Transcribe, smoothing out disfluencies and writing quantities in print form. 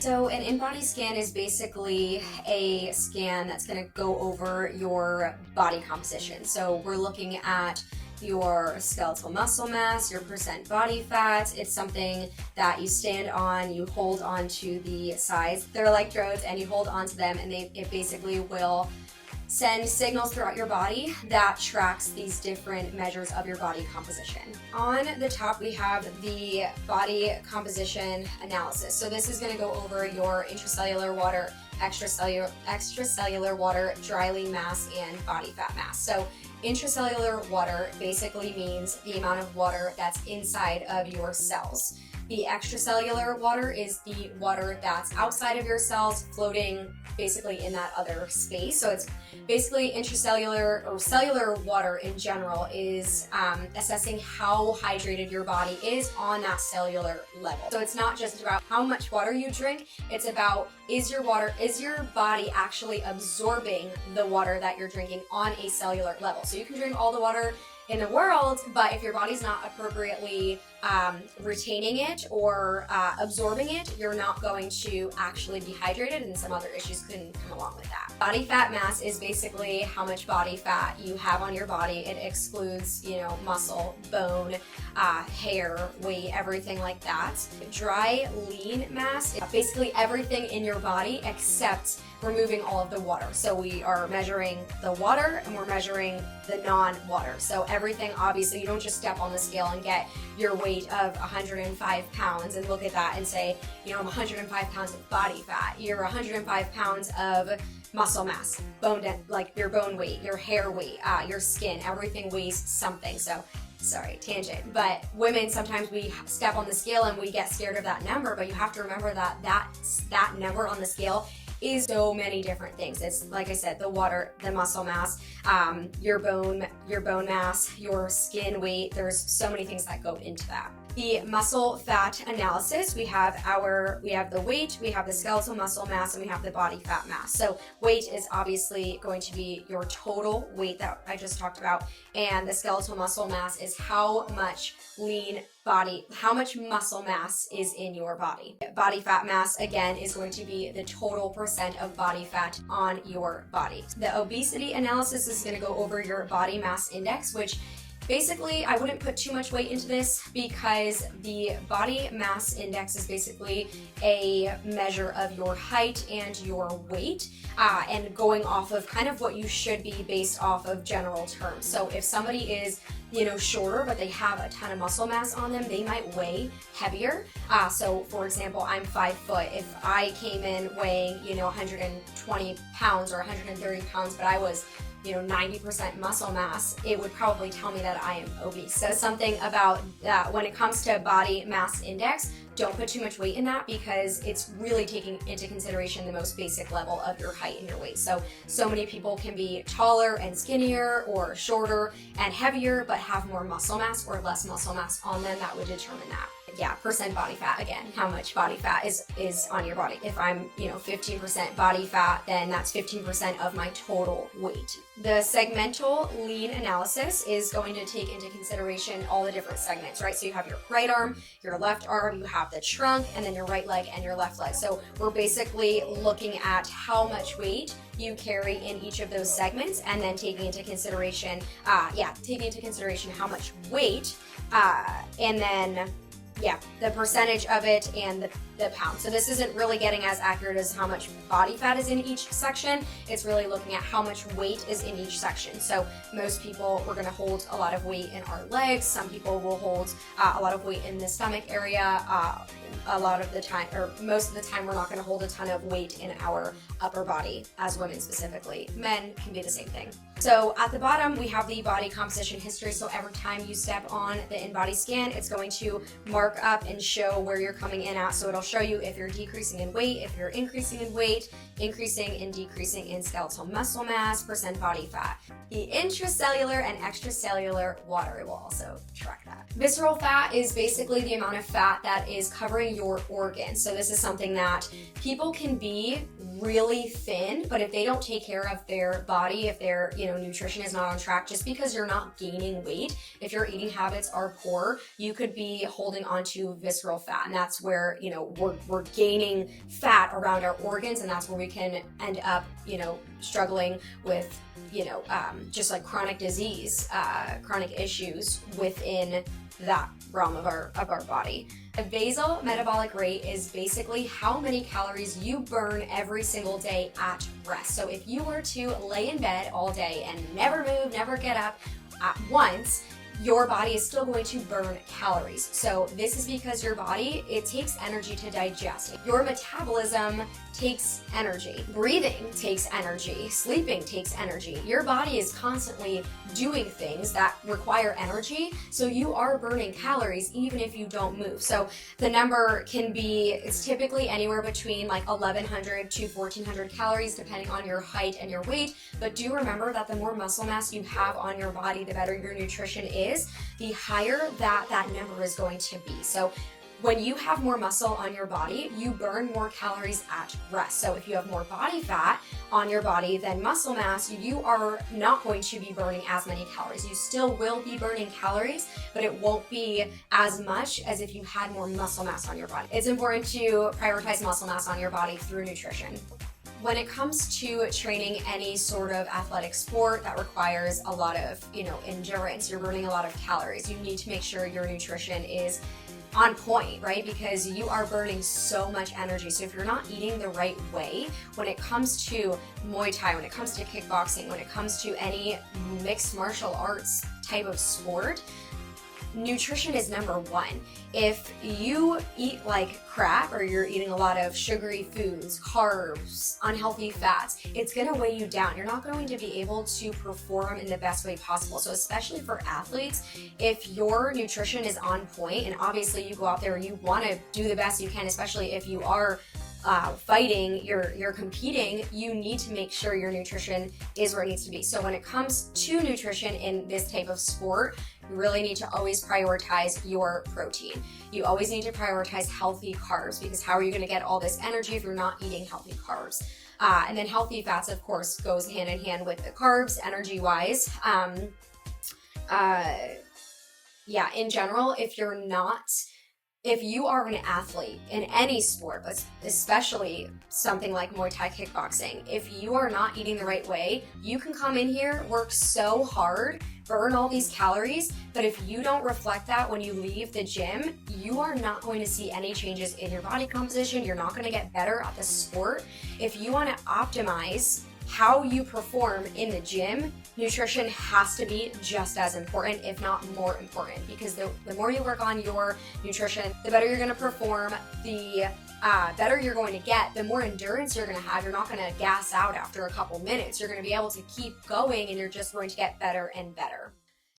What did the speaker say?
So an InBody scan is basically a scan that's going to go over your body composition. So we're looking at your skeletal muscle mass, your percent body fat. It's something that you stand on, you hold on to the sides. They're electrodes and you hold on to them, and it basically will send signals throughout your body that tracks these different measures of your body composition. On the top, we have the body composition analysis. So this is going to go over your intracellular water, extracellular water, dry lean mass, and body fat mass. So intracellular water basically means the amount of water that's inside of your cells. The extracellular water is the water that's outside of your cells, floating basically in that other space. So it's basically intracellular or cellular water in general is assessing how hydrated your body is on that cellular level. So it's not just about how much water you drink, it's about is your body actually absorbing the water that you're drinking on a cellular level. So you can drink all the water in the world, but if your body's not appropriately retaining it or absorbing it, you're not going to actually be hydrated, and some other issues can come along with that. Body fat mass is basically how much body fat you have on your body. It excludes, muscle, bone, hair, weight, everything like that. Dry lean mass is basically everything in your body except removing all of the water. So we are measuring the water and we're measuring the non-water. So everything, obviously, you don't just step on the scale and get your weight of 105 pounds and look at that and say, I'm 105 pounds of body fat. You're 105 pounds of muscle mass, like your bone weight, your hair weight, your skin, everything weighs something. So sorry, tangent. But women, sometimes we step on the scale and we get scared of that number, but you have to remember that number on the scale is so many different things. It's like I said, the water, the muscle mass, your bone mass, your skin weight. There's so many things that go into that. The muscle fat analysis, we have the weight, we have the skeletal muscle mass, and we have the body fat mass. So weight is obviously going to be your total weight that I just talked about, and the skeletal muscle mass is how much muscle mass is in your body. Body fat mass, again, is going to be the total percent of body fat on your body. The obesity analysis is going to go over your body mass index, which basically, I wouldn't put too much weight into this because the body mass index is basically a measure of your height and your weight, and going off of kind of what you should be based off of general terms. So if somebody is, shorter, but they have a ton of muscle mass on them, they might weigh heavier. So for example, I'm 5 foot. If I came in weighing, 120 pounds or 130 pounds, but I was 90% muscle mass, it would probably tell me that I am obese. So something about that when it comes to body mass index, don't put too much weight in that because it's really taking into consideration the most basic level of your height and your weight. So many people can be taller and skinnier or shorter and heavier, but have more muscle mass or less muscle mass on them. That would determine that. Yeah, percent body fat, again, how much body fat is on your body. If I'm, 15% body fat, then that's 15% of my total weight. The segmental lean analysis is going to take into consideration all the different segments, right? So you have your right arm, your left arm, you have the trunk, and then your right leg and your left leg. So we're basically looking at how much weight you carry in each of those segments, and then taking into consideration, how much weight, and then the percentage of it and the pound. So this isn't really getting as accurate as how much body fat is in each section. It's really looking at how much weight is in each section. So most people, we're going to hold a lot of weight in our legs. Some people will hold a lot of weight in the stomach area. A lot of the time, or most of the time, we're not going to hold a ton of weight in our upper body, as women specifically. Men can be the same thing. So at the bottom, we have the body composition history. So every time you step on the InBody scan, it's going to mark up and show where you're coming in at. So it'll show you if you're decreasing in weight, if you're increasing in weight, increasing and decreasing in skeletal muscle mass, percent body fat. The intracellular and extracellular water will also track that. Visceral fat is basically the amount of fat that is covering your organs. So this is something that people can be really thin, but if they don't take care of their body, if their nutrition is not on track, just because you're not gaining weight, if your eating habits are poor, you could be holding onto visceral fat, and that's where we're gaining fat around our organs, and that's where we can end up, struggling with, just like chronic disease, chronic issues within that realm of our body. The basal metabolic rate is basically how many calories you burn every single day at rest. So if you were to lay in bed all day and never move, never get up at once, your body is still going to burn calories. So this is because your body, it takes energy to digest. Your metabolism takes energy. Breathing takes energy. Sleeping takes energy. Your body is constantly doing things that require energy, so you are burning calories even if you don't move. So the number can be, it's typically anywhere between like 1,100 to 1,400 calories depending on your height and your weight, but do remember that the more muscle mass you have on your body, the better your nutrition is, the higher that number is going to be. So when you have more muscle on your body, you burn more calories at rest. So if you have more body fat on your body than muscle mass, you are not going to be burning as many calories. You still will be burning calories, but it won't be as much as if you had more muscle mass on your body. It's important to prioritize muscle mass on your body through nutrition. When it comes to training any sort of athletic sport that requires a lot of, endurance, you're burning a lot of calories, you need to make sure your nutrition is on point, right? Because you are burning so much energy. So if you're not eating the right way, when it comes to Muay Thai, when it comes to kickboxing, when it comes to any mixed martial arts type of sport, nutrition is number one. If you eat like crap, or you're eating a lot of sugary foods, carbs, unhealthy fats, it's gonna weigh you down. You're not going to be able to perform in the best way possible. So especially for athletes, if your nutrition is on point, and obviously you go out there and you wanna do the best you can, especially if you are fighting, you're competing, you need to make sure your nutrition is where it needs to be. So when it comes to nutrition in this type of sport, you really need to always prioritize your protein. You always need to prioritize healthy carbs, because how are you going to get all this energy if you're not eating healthy carbs? And then healthy fats, of course, goes hand in hand with the carbs, energy-wise. In general, if you are an athlete in any sport, but especially something like Muay Thai kickboxing, if you are not eating the right way, you can come in here, work so hard, burn all these calories, but if you don't reflect that when you leave the gym, you are not going to see any changes in your body composition. You're not going to get better at the sport. If you want to optimize how you perform in the gym, nutrition has to be just as important, if not more important, because the more you work on your nutrition, the better you're going to perform, the better you're going to get, the more endurance you're going to have. You're not going to gas out after a couple minutes. You're going to be able to keep going, and you're just going to get better and better.